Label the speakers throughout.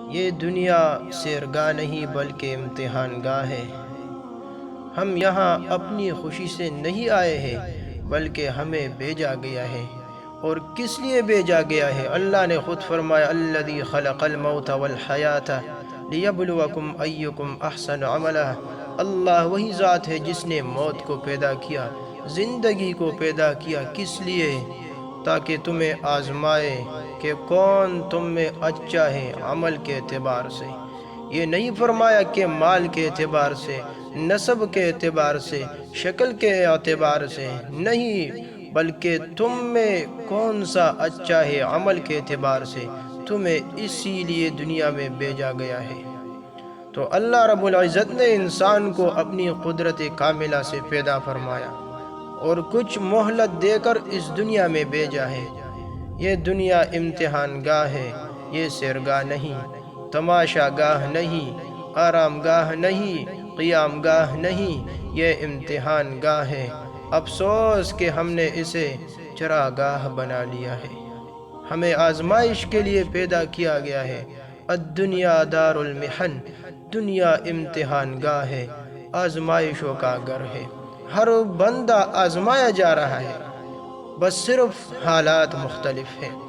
Speaker 1: یہ دنیا سیرگاہ نہیں بلکہ امتحان گاہ ہے۔ ہم یہاں اپنی خوشی سے نہیں آئے ہیں بلکہ ہمیں بھیجا گیا ہے۔ اور کس لیے بھیجا گیا ہے؟ اللہ نے خود فرمایا الذی خلق الموت والحیات لیبلوکم ایکم احسن عملا۔ اللہ وہی ذات ہے جس نے موت کو پیدا کیا، زندگی کو پیدا کیا، کس لیے؟ تاکہ تمہیں آزمائے کہ کون تم میں اچھا ہے عمل کے اعتبار سے۔ یہ نہیں فرمایا کہ مال کے اعتبار سے، نسب کے اعتبار سے، شکل کے اعتبار سے نہیں، بلکہ تم میں کون سا اچھا ہے عمل کے اعتبار سے تمہیں اسی لیے دنیا میں بھیجا گیا ہے۔ تو اللہ رب العزت نے انسان کو اپنی قدرت کاملہ سے پیدا فرمایا اور کچھ مہلت دے کر اس دنیا میں بھیجا ہے۔ یہ دنیا امتحان گاہ ہے، یہ سیرگاہ نہیں، تماشا گاہ نہیں، آرام گاہ نہیں، قیام گاہ نہیں، یہ امتحان گاہ ہے۔ افسوس کہ ہم نے اسے چراگاہ بنا لیا ہے۔ ہمیں آزمائش کے لیے پیدا کیا گیا ہے۔ الدنیا دار المحن، دنیا امتحان گاہ ہے، آزمائشوں کا گھر ہے۔ ہر بندہ آزمایا جا رہا ہے، بس صرف حالات مختلف ہیں۔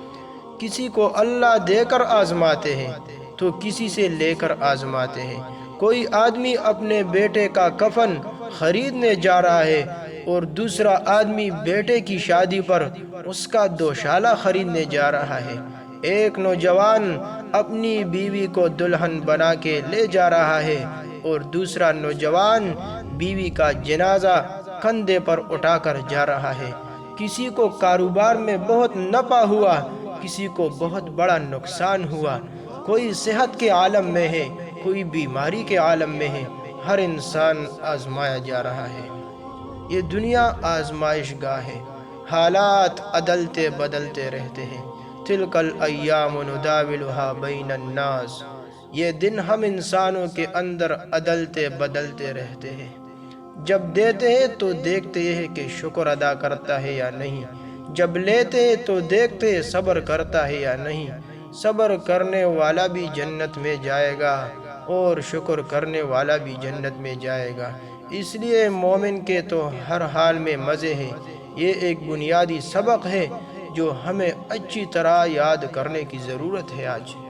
Speaker 1: کسی کو اللہ دے کر آزماتے ہیں تو کسی سے لے کر آزماتے ہیں۔ کوئی آدمی اپنے بیٹے کا کفن خریدنے جا رہا ہے اور دوسرا آدمی بیٹے کی شادی پر اس کا دوشالہ خریدنے جا رہا ہے۔ ایک نوجوان اپنی بیوی کو دلہن بنا کے لے جا رہا ہے اور دوسرا نوجوان بیوی کا جنازہ کندھے پر اٹھا کر جا رہا ہے۔ کسی کو کاروبار میں بہت نفع ہوا، کسی کو بہت بڑا نقصان ہوا۔ کوئی صحت کے عالم میں ہے، کوئی بیماری کے عالم میں ہے۔ ہر انسان آزمایا جا رہا ہے۔ یہ دنیا آزمائش گاہ ہے۔ حالات عدلتے بدلتے رہتے ہیں۔ تلک الایام نداولها بین الناس، یہ دن ہم انسانوں کے اندر عدلتے بدلتے رہتے ہیں۔ جب دیتے ہیں تو دیکھتے ہیں کہ شکر ادا کرتا ہے یا نہیں، جب لیتے ہیں تو دیکھتے ہیں صبر کرتا ہے یا نہیں۔ صبر کرنے والا بھی جنت میں جائے گا اور شکر کرنے والا بھی جنت میں جائے گا۔ اس لیے مومن کے تو ہر حال میں مزے ہیں۔ یہ ایک بنیادی سبق ہے جو ہمیں اچھی طرح یاد کرنے کی ضرورت ہے آج۔